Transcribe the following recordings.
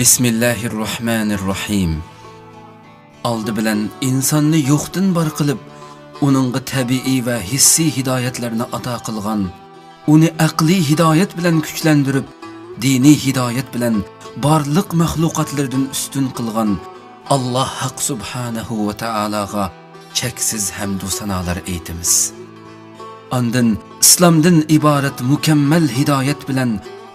Bismillahirrahmanirrahim. Aldı bilan insonni yo'qdan bor qilib, uningga tabiiy va hissiy hidoyatlarni ato qilgan, uni aqliy hidoyat bilan kuchlantirib, diniy hidoyat bilan barliq mahluqotlardan ustun qilgan Alloh haq subhanahu va taologa cheksiz hamd va sanolar aytamiz. Ondan islomdan iborat mukammal hidoyat bilan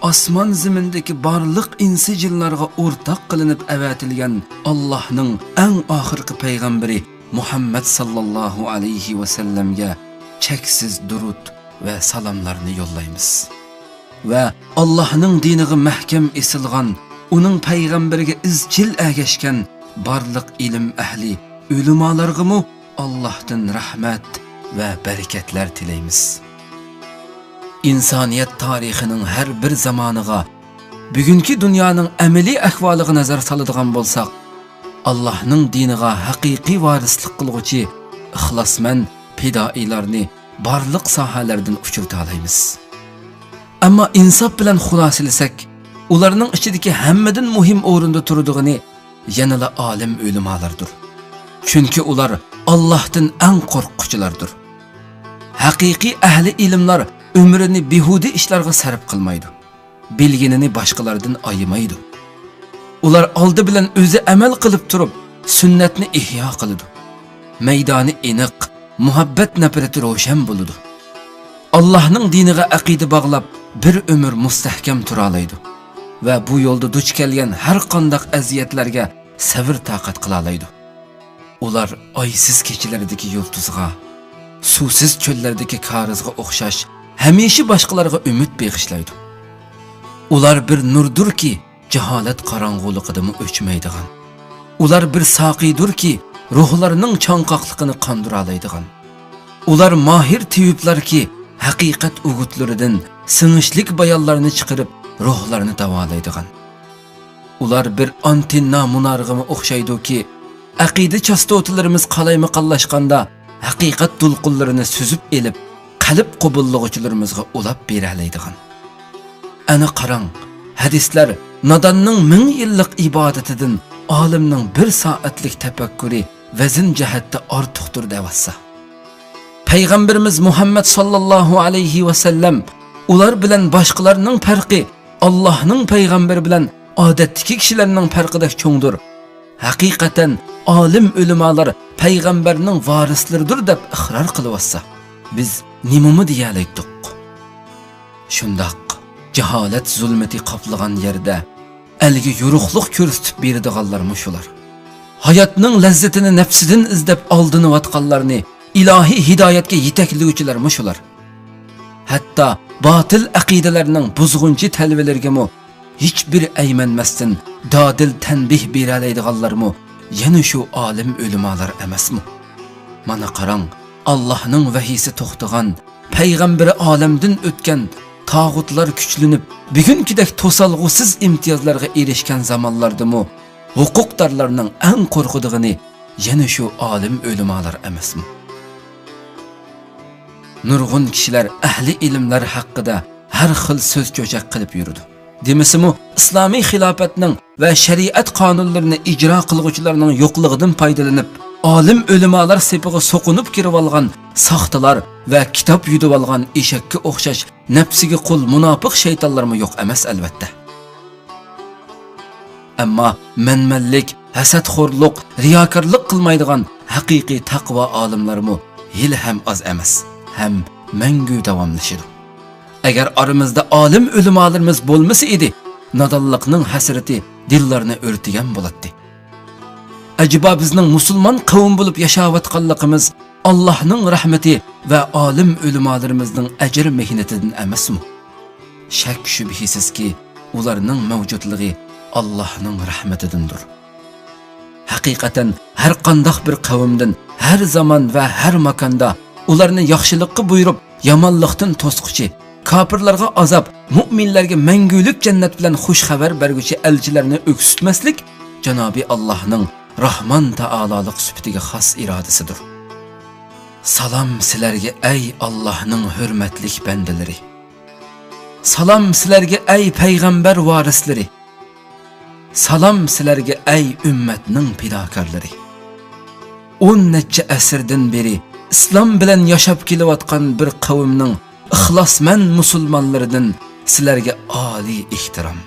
osmon zimindagi barliq insi jinlarga o'rtoq qilinib avatilgan Allohning eng oxirgi payg'ambari Muhammad sallallohu alayhi va sallamga cheksiz durud va salomlarni yo'llaymiz. Va Allohning diniga mahkam esilgan, uning payg'ambariga izchil ergashgan barliq ilm ahli ulamolarga mu Allohdan rahmat va barakatlar tilaymiz. İnsaniyat tarixining har bir zamoniga, bugungi dunyoning amaliy ahvoliga nazar soladigan bo'lsak, Allohning diniga haqiqiy varislik qilguvchi ixlosmand fidoilarni barliq sohalardan uchirta olamiz. Ammo insof bilan xulosalasak, ularning ichidagi hammadan muhim o'rinda turadigan yanada olim ulamolardir. Chunki ular Allohdan eng qo'rquvchilardir. Haqiqiy ahli ilmlar ömrünü bihudi işlarga sarf qilmaydi. Bilginini başqalardan ayımaydı. Ular aldı bilan o'zi amal qilib turib, sunnatni ihyo qiladi. Maydoni aniq, muhabbat nafrati ro'shan bo'ladi. Allohning diniga aqida bog'lab, bir umr mustahkam tura oladi va bu yo'lda duch kelgan har qanday aziyatlarga sabr taqat qila oladi. Ular oysiz kechalardagi yulduzga, suvsiz cho'llardagi qarizga o'xshash hamisha boshqalarga umid beg'ishlaydi. Ular bir nurdurki, jaholat qorong'uligida o'chmaydigan. Ular bir soqiydirki, ruhlarining chanqoqligini qondira oladigan. Ular mohir tiyublarki, haqiqat o'gutlaridan singishlik bayonlarni chiqarib, ruhlarini davolaydigan. Ular bir antenna munarg'imi o'xshaydi-ki, aqida chastotlarimiz qalaymaqallashganda haqiqat to'lqinlarini suzib elib, qalb qobulluğuchilarimizga ulab beralaydigan. Ana qarang, hadislar nadanning 1000 yillik ibadatidan olimning 1 soatlik tafakkuri vazn jihatda ortiqdir deyapsa. Payg'ambarimiz Muhammad sallallohu alayhi va sallam ular bilan boshqalarning farqi Allohning payg'ambari bilan odatdagi kishilarning farqidan cho'ngdir. Haqiqatan olim ulamolar payg'ambarning varislaridir deb iqror qilyapsa, biz nimami deyalaydik? Shundoq jaholat zulmati qoplagan yerda algi yo'ruqliq ko'rsatib beradiganlar mushular. Hayotning lazzatini nafsidan izlab oldinayotganlarni ilohiy hidoyatga yetaklovchilar mushular. Hatto botil aqidalarning buzg'unchi talvalarga mu hech bir aymanmasdan dodil tanbih beralaydiganlar mu yana shu olim ulamolar emasmi? Mana qarang, Allohning vahiysi to'xtagan, payg'ambari olamdan o'tgan tog'utlar kuchlanib, bugünkidek to'salg'usiz imtiyozlarga erishgan zamonlardami huquqdorlarning eng qo'rqidigini yana shu olim ulamolar emasmi? Nurg'un kishilar ahli ilmlar haqida har xil so'z cho'chaq qilib yurdi. Demisimi, islomiy xilofatning va shariat qonunlarini ijro qiluvchilarning yo'qligidan foydalanib, olim ulamolar sepiga so'qinib kirib olgan saxtalar va kitob yutib olgan eshakka o'xshash nafsiga qul munofiq shaytonlarmi yo'q emas albatta. Ammo manmanlik, hasadxo'rlik, riyokorlik qilmaydigan haqiqiy taqvo olimlarmi hali ham oz emas, ham mangu davomlashadi. Agar oramizda olim ulamolarimiz bo'lmasa edi, nodonlikning hasrati dillarni o'rtigan bo'ladi. Acaba bizning musulmon qavm bo'lib yashayotganligimiz Allohning rahmati va olim ulamolarimizning ajr mehnatidan emasmi? Shak shubhisizki, ularning mavjudligi Allohning rahmatidandir. Haqiqatan har qanday bir qavmdan, har zaman va har makonda ularni yaxshilikka buyurib, yomonlikdan to'squchi, kafirlarga azob, mu'minlarga mangulik jannat bilan xush xabar berguchi elchilarni o'ksitmaslik Janobi Allohning Rahman taololik sifatiga xos irodasidir. Salam sizlarga ey Allohning hurmatli bandalari. Salam sizlarga ey payg'ambar varislari. Salam sizlarga ey ümmetning fidokorlari. 10 necha asrdan beri islom bilan yashab kelayotgan bir qavmning ixlosmand musulmonlaridan sizlarga oliy ehtirom.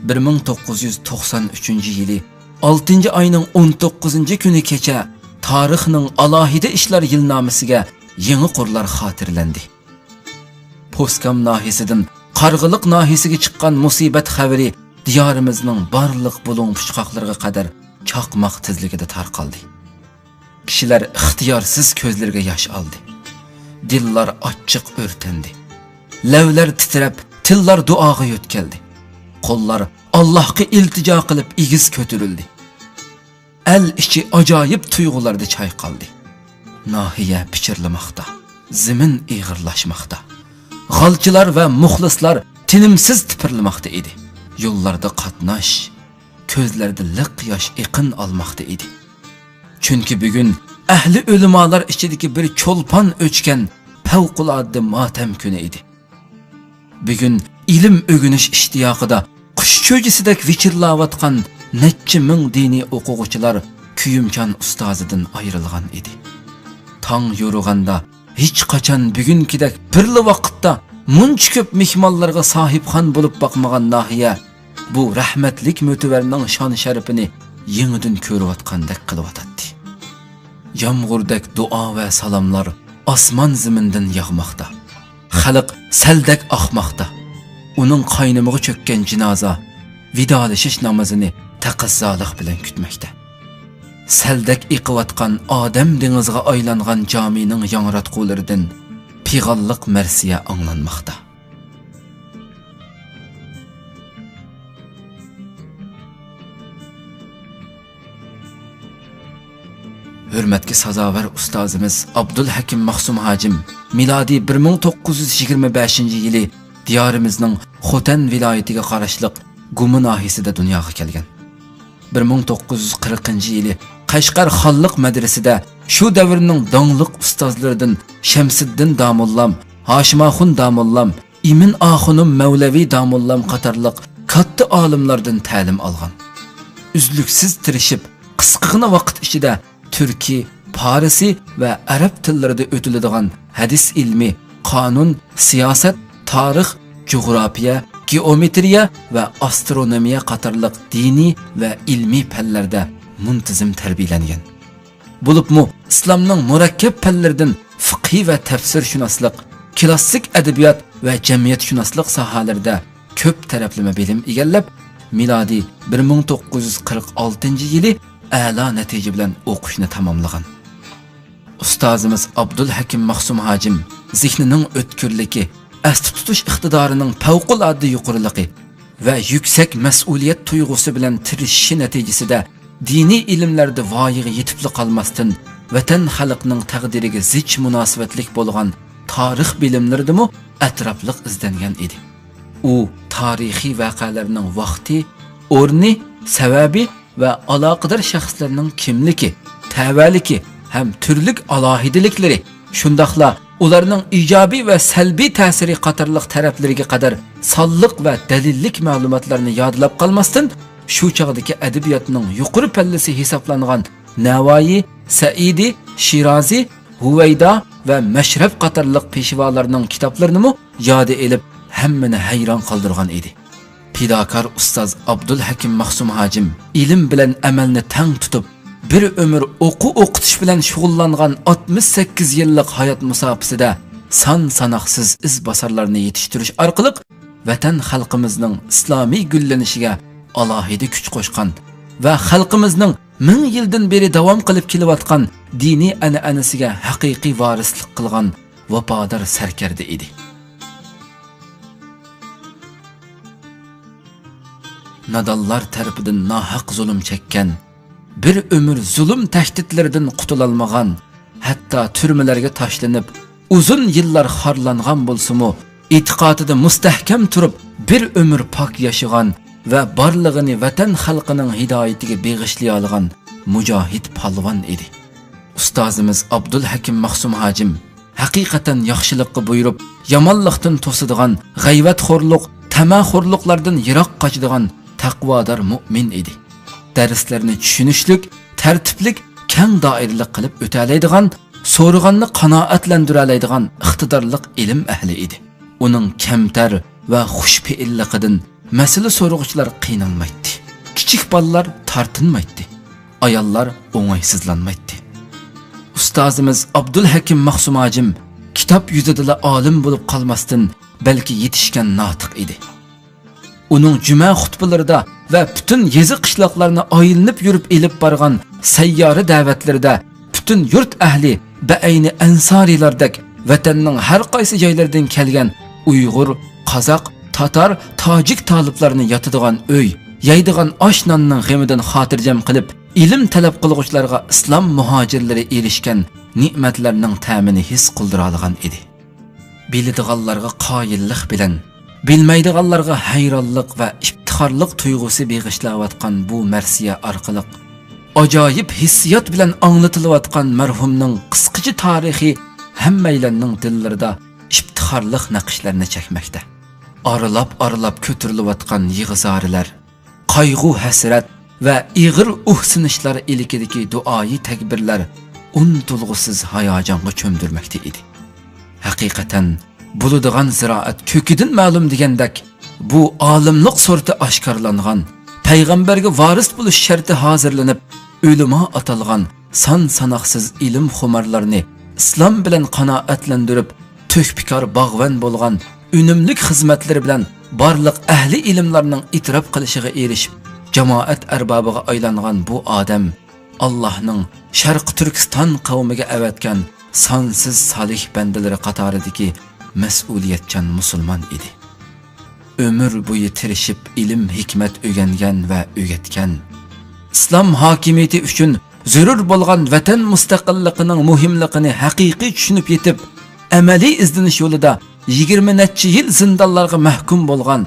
Bir 1993 yili 6 ayning 19 kuni kecha tarixning alohida ishlar yilnomasiga yangi qurlar xotirlandi. Poskam nahisidan Qarg'iliq nahisiga chiqqan musibat xabari diyorimizning barliq bulung puchqoqlariga qadar chaqmoq tezligida tarqaldi. Kishilar ixtiyorsiz ko'zlariga yosh oldi. Dillar ochiq o'rtandi. Lavlar titrab, tillar duoga yo'tkaldi. Qo'llar Allohga iltijo qilib igiz ko'tarildi. El ichi ajoyib tuyg'ularda chayqaldi. Nahiya pichirlamoqda, zimin ig'irlashmoqda. G'alchilar va muxlislar tinimsiz tipirlamoqda edi. Yo'llarda qatnash, ko'zlarda liq yosh iqin olmoqda edi. Chunki bugun ahli ulamolar ichidagi bir cho'lpon o'chgan favqulodda motam kuni edi. Bugun ilm o'g'inish ishtiyoqida qush cho'jisidek vichirlayotgan necha ming diniy o'quvchilar kuyimchan ustozidan ayrilgan edi. Tong yo'rug'anda hech qachon bugünkidek birli vaqtda muncha ko'p mehmonlarga sohibxon bo'lib boqmagan nahiya bu rahmatlik mo'tivarning shon sharafini yangidan ko'rayotgandek qilyotdi. Yomg'irdak duo va salomlar osmon zamindan yog'moqda. Xalq saldak oqmoqda. Uning qaynimiga cho'kkan jinoza vidolashish namozini taqazzolik bilan kutmoqda. Saldak iqiyotgan odam dengizga aylangan jamining yangratqularidan pig'onliq marsiya anglanmoqda. Hürmetki sazavar ustozimiz Abdulhakim Mahsum Hacim miladi 1925 yili diyorimizning Xotan viloyatiga qarashliq Gumi nahiyasida dunyoga kelgan. 1940 yili Qashqar xonliq madrasasida shu davrning dongliq ustozlaridan Shamsiddin Damullam, Hashimoxun Damullam, Imin Axunum Mavlavi Damullam qatorliq katta olimlardan ta'lim olgan. Uzluksiz tirishib, qisqagina vaqt ichida Türkiy, Farisi va arab tillarida o'tiladigan hadis ilmi, qonun, siyosat, tarix, coğrafiya, geometriya va astronomiya qatorliq diniy va ilmiy fanlarda muntazam tarbiyalangan. Bo'libmi islomning murakkab fanlaridan fiqh va tafsirshunoslik, klassik adabiyot va jamiyatshunoslik sohalarida ko'p taraflama bilim egallab, milodiy 1946 yili a'lo natija bilan o'qishni tamomlagan. Ustozimiz Abdulhakim Mahsum Hacim zihnining o'tkirligi, asti tutish iqtidorining favqulodda yuqoriligi va yuksak mas'uliyat tuyg'usi bilan tirishishi natijasida diniy ilmlarda voyaga yetib qolmasdan vatan xalqining taqdiriga zich munosabatlik bo'lgan tarix bilimlaridami atrofliq izlangan edi. U tarixiy voqealarning vaqti, o'rni, sababi va aloqador shaxslarning kimligi, tavalligi ham turlik alohidaliklari, shundaqla ularning ijobiy va salbiy ta'siri qatorliq taraflariga qadar sonliq va dalillik ma'lumotlarni yodlab qolmasdan, shu chog'dagi adabiyotning yuqori pallasi hisoblangan Navoiy, Saidi, Shirozi, Huvayda va Mashrab qatorliq peshvolarning kitoblarini yodi elib, hammani hayron qoldirgan edi. Pidakar ustoz Abdulhakim Mahsum Hacim ilm bilan amalni tang tutib, bir ömür o'qitish bilan shug'ullangan 68 yillik hayot musofasida son sanoqsiz iz bosarlarni yetishtirish orqali vatan xalqimizning islomiy gullanishiga alohida kuch qo'shgan va xalqimizning 1000 yildan beri davom qilib kelayotgan diniy an'anasiga haqiqiy varislik qilgan vafodor sarkarda edi. Nadallar tarafidan nohaq zulm chekkan, bir ömür zulm tahditlaridan qutulolmagan, hatto turmalarga tashlanib uzun yillar xorlangan bo'lsa-mu, e'tiqodida mustahkam turib, bir umr pok yashagan va barlig'ini vatan xalqining hidoyatiga beg'ishlay olgan mujohid polvon edi. Ustozimiz Abdulhakim Mahsum hojim haqiqatan yaxshilikqa buyurib, yomonlikdan to'sadigan, g'ayvatxo'rlik, tamaxo'rliklardan yiroq qochadigan taqvodor mu'min edi. Darslarni tushunishlik, tartiblik, keng doiralik qilib o'talaydigan, so'rag'anni qanoatlantira oladigan iqtidorli ilm ahli edi. Uning kamtar va xushfe'illigidan masala so'rag'uvchilar qiynalmaydi. Kichik bolalar tortinmaydi. Ayollar o'ng'aysizlanmaydi. Ustozimiz Abdulhakim Mahsum hojim kitob yuzida olim bo'lib qolmasdan, balki yetishgan notiq edi. Uning juma xutbalarida va butun yezi qishloqlarni aylanib yurib elib borgan sayyora da'vatlarida butun yurt ahli ba'ayni ansorilardek vatanning har qaysi joylaridan kelgan Uyg'ur, Qozoq, Tatar, Tojik taliblarni yotadigan uy, yeydigan osh nonning g'amidan xotirjam qilib, ilm talab qiluvchilarga islom muhojirlari erishgan ne'matlarning ta'mini his qildira olgan edi. Biladiganlarga qoyillik bilan, bilmaydiganlarga hayronlik va iftixorlik tuyg'usi beg'ishlayotgan bu marsiya orqali ajoyib hissiyot bilan anglatilayotgan marhumning qisqacha tarixi hammaylarning dillarida iftixorlik naqshlarini chekmoqda. Aralab ko'tarilayotgan yig'izorilar, qayg'u hasrat va ig'ir uhsinishlar ilikidagi duoyi takbirlar unutilg'usiz hayajonga cho'mdirmoqda edi. Haqiqatan bo'ladigan ziroat ko'kidan ma'lum degandek, bu olimlik surati oshkorlangan, payg'ambarga voris bo'lish sharti hozirlanib, o'lima atalgan son sanoqsiz ilm xumarlarni islom bilan qanoatlantirib, to'kpikor bog'van bo'lgan unumlik xizmatlari bilan barliq ahli ilmlarning itrof qilishiga erishib, jamoat arbobiga aylangan bu odam Allohning Sharq Turkiston qavmiga avatgan sonsiz solih bandalari qatoridagi mas'uliyatchan musulmon edi. Ömür bo'yi tirishib ilm hikmat o'rgangan va o'rgatgan, islom hokimiyati uchun zarur bo'lgan vatan mustaqilligining muhimligini haqiqiy tushunib yetib, amaliy izdinish yo'lida 20 necha yil zindonlarga mahkum bo'lgan,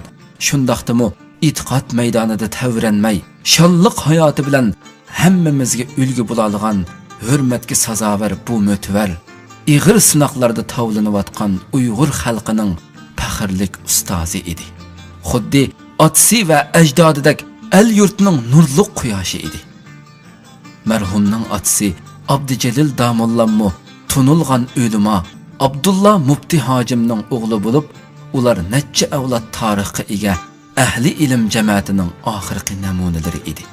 shundaqdimi e'tiqod maydonida tavranmay, shonliq hayoti bilan hammamizga ulgu bo'la olgan, hurmatga sazovor bu mo'tvar, ig'ir sinoqlarda tovlanayotgan Uyg'ur xalqining faxrlik ustozi edi. Xuddi otasi va ajdodidek el yurtning nurliq quyoshi edi. Marhumning otasi Abdujalil Damollammo tunulgan o'lima Abdullah Mufti hojimning o'g'li bo'lib, ular necha avlod tarixga ega ahli ilm jamoatining oxirgi namunalari edi.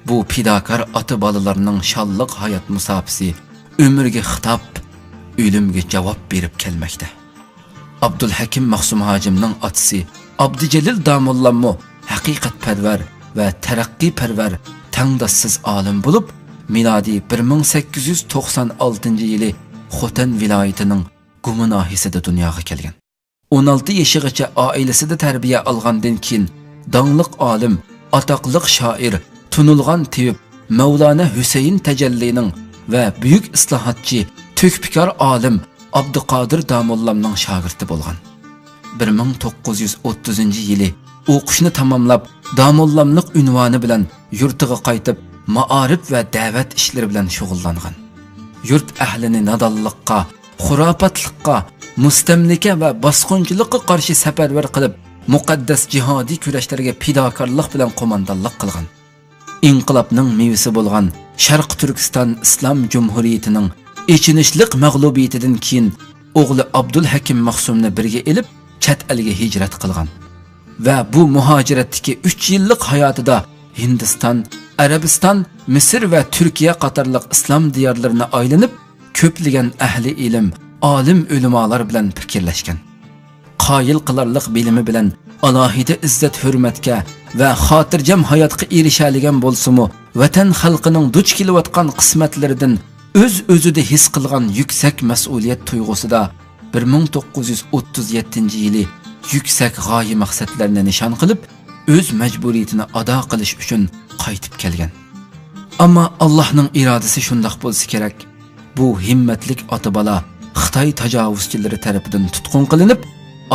Bu pidokor ota bolalarning shonliq hayot musofasi umrga xitob, o'limga javob berib kelmoqda. Abdulhakim Mahsum hojimning otasi Abdujalil Damollammo haqiqatparvar va taraqqiyparvar tangdossiz olim bo'lib, milodiy 1896-yili Xotan viloyatining Gumi nohiyasida dunyoga kelgan. 16 yoshigacha oilasida tarbiya olgandan keyin dongliq olim, atoqliq shoir, tunulgan tiyib Mavlana Husayn Tajallining va buyuk islohotchi, to'kpikor olim Abduqodir Damollamning shogirdi bo'lgan. 1930-yili o'qishni tamomlab, Damollamlik unvoni bilan yurtiga qaytib, ma'arif va da'vat ishlari bilan shug'ullangan. Yurt ahlini nadonlikqa, xurofotlikqa, mustamlika va bosqinchilikqa qarshi safarbar qilib, muqaddas jihodiy kurashlarga fidokorlik bilan qo'mondonlik qilgan. Inqilobning mevasi bo'lgan Sharq Turkiston Islom Jumhuriyatining echinishlik mag'lubiyatidan keyin o'g'li Abdulhakim Mahsumni birga elib chet elga hijrat qilgan va bu muhojiratdagi 3 yillik hayotida Hindiston, Arabiston, Misr va Turkiya qatorliq islom diyorlarini aylanib, ko'plagan ahli ilm, olim ulamolar bilan fikrlashgan. Qoyil qilarlik bilimi bilan alohida izzat hurmatga va xotirjam hayotga erishadigan bo'lsa-mu, vatan xalqining duch kelayotgan qismatlaridan o'z-o'zida his qilgan yuksak mas'uliyat tuyg'usida 1937-yili yuksak g'oya maqsadlarini nishon qilib, o'z majburiyatini ado qilish uchun qaytib kelgan. Ammo Allohning irodasi shundoq bo'lsa kerak. Bu himmatlik ota bola Xitoy tajovuzchilari tomonidan tutqun qilinib,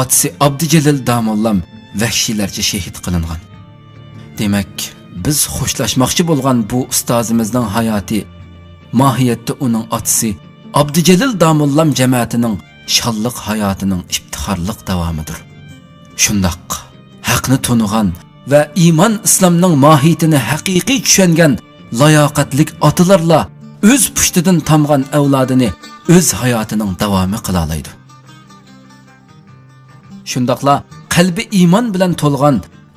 otasi Abdujalil Damollam vahshiylarcha shahid qilingan. Demak, biz xo'shlashmoqchi bo'lgan bu ustozimizning hayoti mohiyatda uning otasi Abdujalil Damollam jamoatining shonliq hayotining iftixorliq davomidir. Shundoq haqni tunigan va iymon islomning mohiyatini haqiqiy tushungan layoqatlik otalarla o'z pushtidan tomgan avlodini o'z hayotining davomi qila oladi. Shundoqla qalbi iymon bilan to'lgan,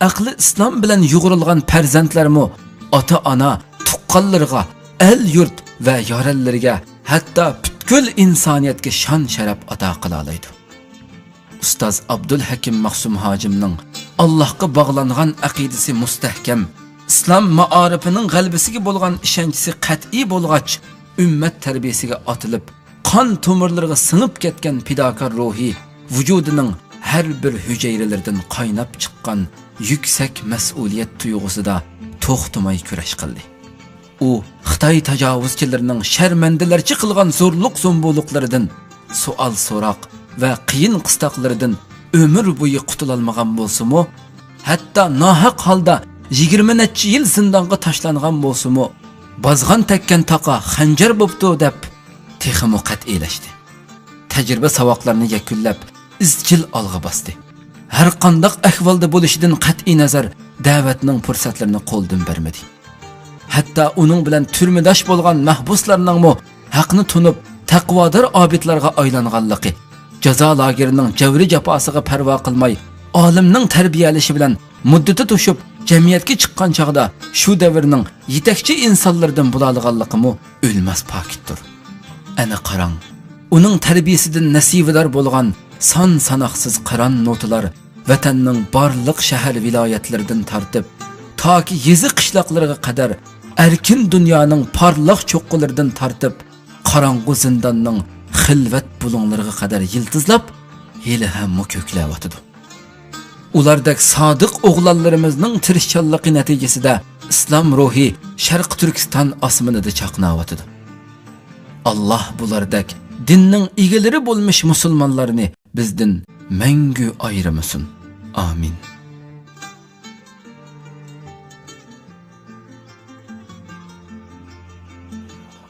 aqli islom bilan yug'urilgan farzandlarmi ota-ona, tuqqanlarga, el yurt va yorallarga, hatto butkul insoniyatga shon sharaf ato qila oladi. Ustoz Abdul Hakim Maqsum Hojimning Allohga bog'langan aqidasi mustahkam, islom ma'orifining g'albisiga bo'lgan ishonchi qat'iy bo'lg'ach, ummat tarbiyasiga otilib, qon tomirlariga singib ketgan fidokor ruhi vujudining har bir hujayralaridan qaynab chiqqan yuksak mas'uliyat tuyg'usida to'xtamay kurash qildi. U Xitoy tajovuzchilarining sharmandalarcha qilgan zo'rliq zo'mbuliqlaridan, savol so'roq va qiyin qistoqlaridan ömür bo'yi qutulolmagan bo'lsa-mu, hatto nohaq holda 20 necha yil zindonga tashlangan bo'lsa-mu, bozg'on tekkan taqa xanjar bo'pti deb texmi qat'iylashdi. Tajriba savoqlarini yakunlab, izchil olg'a bosdi. Har qanday ahvolda bo'lishidan qat'iy nazar da'vatning fursatlarini qo'ldan bermadi. Hatto uning bilan turmudosh bo'lgan mahbuslarning mo haqni tunib, taqvodor obidlarga aylanganligi, jazo lagerining javri jafosiga parvo qilmay, olimning tarbiyalashi bilan muddati to'shib, jamiyatga chiqqan chaqda shu davrning yetakchi insonlaridan bo'ladiganligimi o'lmas pokitdir. Ana qarang, uning tarbiyasidan nasibador bo'lgan son sanoqsiz qaron notalar vatanning barliq shahar viloyatlaridan tortib, toki yezi qishloqlariga qadar erkin dunyoning porloq cho'qqilaridan tortib, qorong'u zindonning xilvat bulunlarga qadar yiltizlab, hali ham ko'klayotdi. Ulardek sodiq o'g'lonlarimizning tirishchanligi natijasida islom ruhi Sharq Turkiston osmonida chaqnayotdi. Allah bulardek dinning egalari bo'lmish musulmonlarni bizdan mangu ayirmasin. Amin.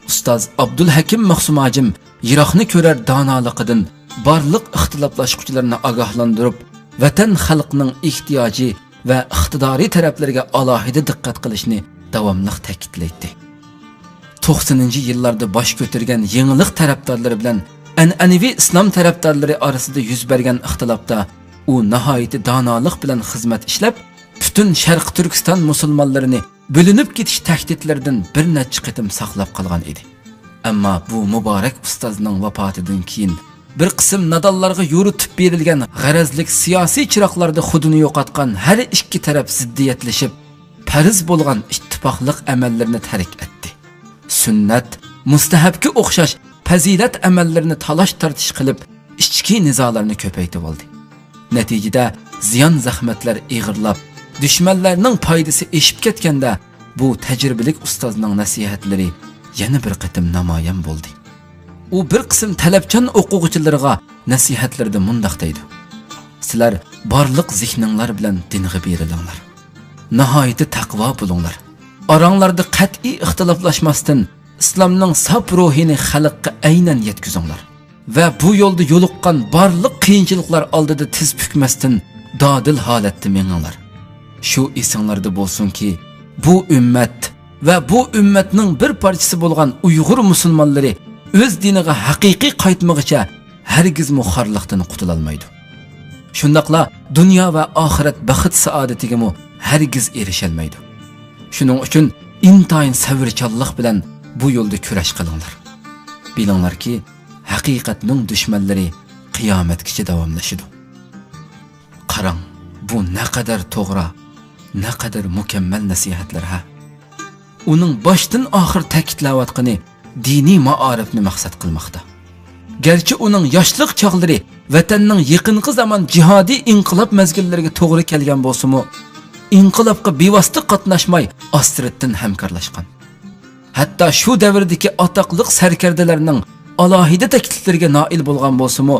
Ustoz Abdul Hakim Maqsum Hojim yiroqni ko'rar donoliqidan barliq ixtiloflashuvchilarni ogohlantirib, vatan xalqining ehtiyoji va iqtidoriy taraflariga alohida diqqat qilishni davomli ta'kidlaydi. 90-yillarda bosh ko'targan yangilik tarafdorlari bilan an'anaviy islom tarafdorlari orasida yuz bergan ixtilofda u nihoyat donolik bilan xizmat ishlab, butun Sharq Turkiston musulmonlarini bo'linib ketish tahditlaridan bir necha qitim saqlab qolgan edi. Ammo bu muborak ustozning vafotidan keyin bir qism nadollarga yuritib berilgan g'arazlik siyosiy chiroqlarda xudini yo'qotgan har ikki taraf ziddiyatlashib, farz bo'lgan ittifoqlik amallarini tark etdi. Sunnat, mustahabga o'xshash fazilat amallarini talash tartish qilib, ichki nizolarni ko'paytirib oldi. Natijada ziyon zahmatlar ig'irlab, dushmanlarning foydasi eshib ketganda bu tajribalik ustozning nasihatlari yana bir qatim namoyon bo'ldi. U bir qism talabchan o'quvchilarga nasihatlarda mundaq deydi: sizlar barliq zihninglar bilan dinga berilinglar. Nihoyat taqvo bo'linglar. Oranglarda qat'iy ixtiloflashmasdan islomning saf ruhini xalqqa aynan yetkazinglar. Va bu yo'lda yo'liqqan barliq qiyinchiliklar oldida tiz bukmasdan dodil holatda menginglar. Shu esinglarda bo'lsinki, bu ummat va bu ummatning bir parchasi bo'lgan Uyg'ur musulmonlari o'z diniga haqiqiy qaytmoqcha hargiz muxarliqdan qutula olmaydi. Shundaqla dunyo va oxirat baxt saodatiga mu hargiz erisha olmaydi. Shuning uchun intayin savrchanlik bilan bu yo'lda kurash qilinglar. Bilinglarki, haqiqatning dushmanlari qiyomatgacha davomlashadi. Qarang, bu naqadar to'g'ri, naqadar mukammal nasihatlar ha. Uning boshdan oxir ta'kidlayotgani diniy ma'orifni maqsad qilmoqda. Garchi uning yoshlik chog'lari vatanning yaqinqi zamon jihodiy inqilob mazgillariga to'g'ri kelgan bo'lsa-mu, inqilobga bevosita qatnashmay Astriddan hamkorlashgan. Hatto shu davrdagi atoqliq sarkardalarning alohida takliflariga noil bo'lgan bo'lsa-mu,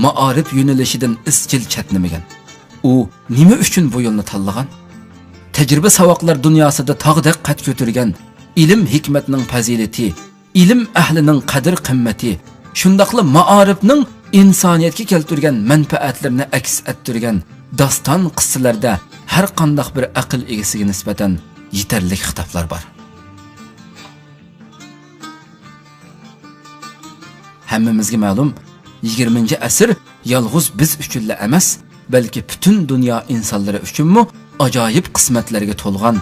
maarif yo'nalishidan izchil chatnamagan. U nima uchun bu yo'lni tanlagan? Tajriba savoqlar dunyosida tog'dek qad ko'targan ilm hikmatning fazilati, ilm ahlining qadr qimmati, shundaqla maarifning insoniyatga keltirgan manfaatlarini aks ettirgan doston qissalarda har qanday bir aql egasiga nisbatan yetarli xitoblar bor. Hammamizga ma'lum, 20-asr yolg'iz biz uchunla emas, balki butun dunyo insonlari uchunmi ajoyib qismatlarga to'lgan,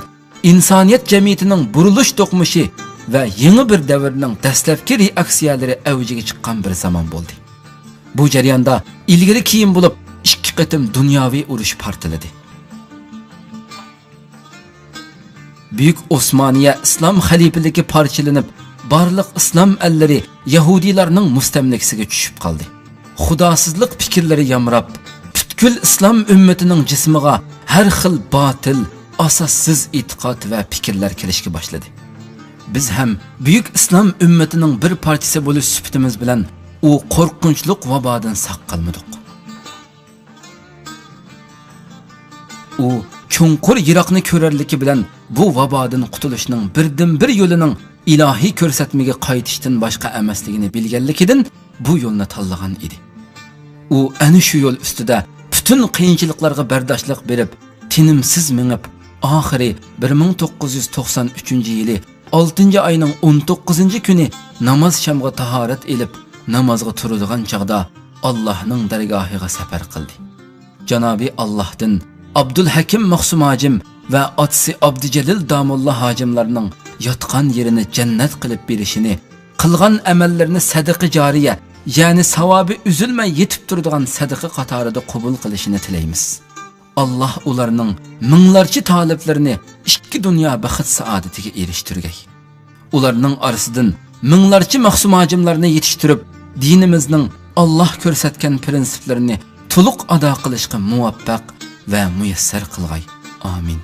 insoniyat jamiyatining burilish to'qmishi va yangi bir davrning dastlabki reaksiyalari avjiga chiqqan bir zamon bo'ldi. Bu jarayonda ilgari keyin bo'lib 2 qatim dunyoviy urush portladi. Buyuk Osmoniya islom xalifaligi parchalanib, barliq islom allari yahudiylarning mustamlikasiga tushib qoldi. Xudosizlik fikrlari yamrab, butkul islom ummatining jismiga har xil botil, asossiz e'tiqod va fikrlar kirishga boshladi. Biz ham buyuk islom ummatining bir parchasi bo'lish sifatimiz bilan u qo'rqinchli vabodan saq qolmadik. U chunqur yiroqni ko'rarligi bilan bu vabodan qutulishning birdan-bir yo'lining ilohiy ko'rsatmaga qaytishdan boshqa emasligini bilganligidan bu yo'lni tanlagan edi. U ana shu yo'l ustida butun qiyinchiliklarga bardoshlik berib, tinimsiz minib, oxiri 1993-yili 6-oyning 19-kuni namoz shamga tahorat elib, namozga turadigan chaqda Allohning dargohiga safar qildi. Janobi Allohdan Abdul Hakim Maqsum hojim va otasi Abdujalil Damullah hojimlarning yotgan yerini jannat qilib berishini, qilgan amallarini sadaqa joriya, ya'ni savobi üzülmay yetib turadigan sadaqa qatorida qabul qilishini tilaymiz. Allah ularning minglarcha taliblarini ikki dunyo baxt saodatiga erishtirgay. Ularning orasidan minglarcha Maqsum hojimlarni yetishtirib, dinimizning Allah ko'rsatgan prinsiplarini to'liq ado qilishga muvaffaq va muyassar qilgay. Amin.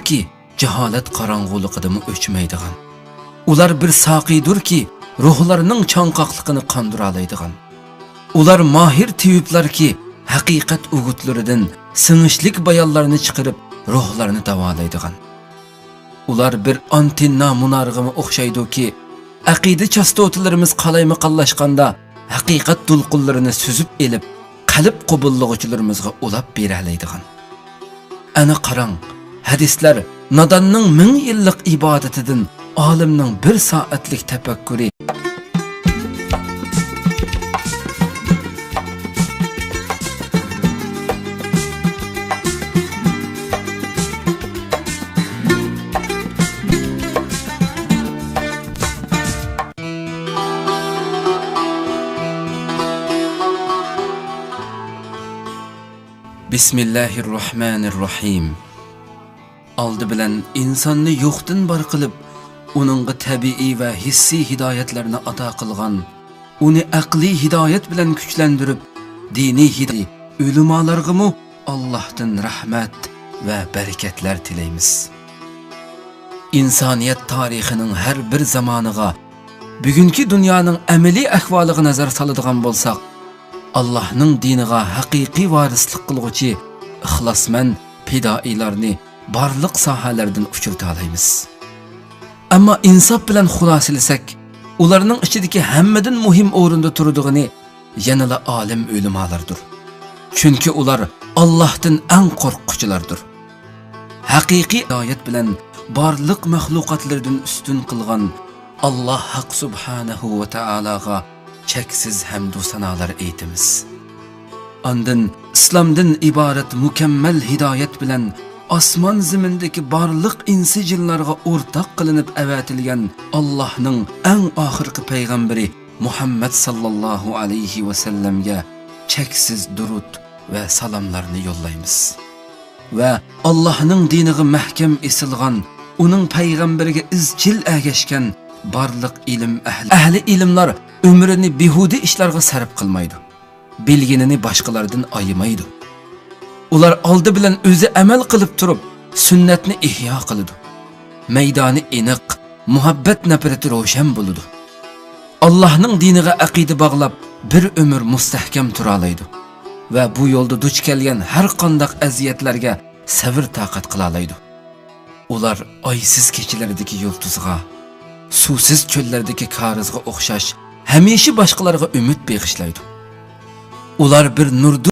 Ki jaholat qorong'uligidami o'chmaydigan. Ular bir soqiydirki, ruhlarining chanqoqligini qondira oladigan. Ular mohir tiyublarki, haqiqat o'gutlaridan singishlik bayonlarini chiqarib, ruhlarini davolaydigan. Ular bir antenna munarg'imi o'xshaydi-ki, aqida chastotlarimiz qalaymaqallashganda haqiqat to'lqinlarini suzib elib, qalb qobullovchilarimizga ulab bera oladigan. Ana qarang, hadislar nadonning 1000 yillik ibodatidan olimning 1 soatlik tafakkuri Bismillahirrahmanirrahim. Aldı bilan insonni yo'qdan bor qilib, uningga tabiiy va hissiy hidoyatlarni ato qilgan, uni aqliy hidoyat bilan kuchlantirib, diniy hidoyat ulamolarga Allohdan rahmat va barakatlar tilaymiz. İnsaniyat tarixining har bir zamoniga, bugungi dunyoning amaliy ahvoliga nazar soladigan bo'lsak, Allah'ның diniga haqiqiy varislik qilguvchi ixlosmand fidoilarni barliq sohalardan uchirta olamiz. Ammo insof bilan xulosalasak, ularning ichidagi hammadan muhim o'rinda turadigan yanada olim ulamolardir. Chunki ular Allohdan eng qo'rquvchilardir. Haqiqiy oyat bilan barliq maxluqotlardan ustun qilgan Alloh haq subhanahu va taologa cheksiz hamdu sanolar aytamiz. Ondan islomdan iborat mukammal hidoyat bilan osmon zimindagi barliq insi jinlarga o'rtoq qilinib avatilgan Allohning eng oxirgi payg'ambari Muhammad sallallohu alayhi va sallamga cheksiz durud va salomlarni yo'llaymiz. Va Allohning diniga mahkam esilgan, uning payg'ambariga izchil ergashgan barliq ilm ahli ilmlar umrini behuda ishlarga sarf qilmaydi. Bilginini boshqalardan ayımaydı. Ular oldi bilan o'zi amal qilib turib, sunnatni ihyo qiladi. Maydoni aniq, muhabbat nafrati ro'shan bo'ladi. Allohning diniga aqida bog'lab bir umr mustahkam tura oladi va bu yo'lda duch kelgan har qanday aziyatlarga sabr taqat qila oladi. Ular oysiz kechalardagi yulduzga, suvsiz cho'llardagi karizga o'xshash hamisha boshqalarga umid bag'ishlaydi. Ular bir nurdur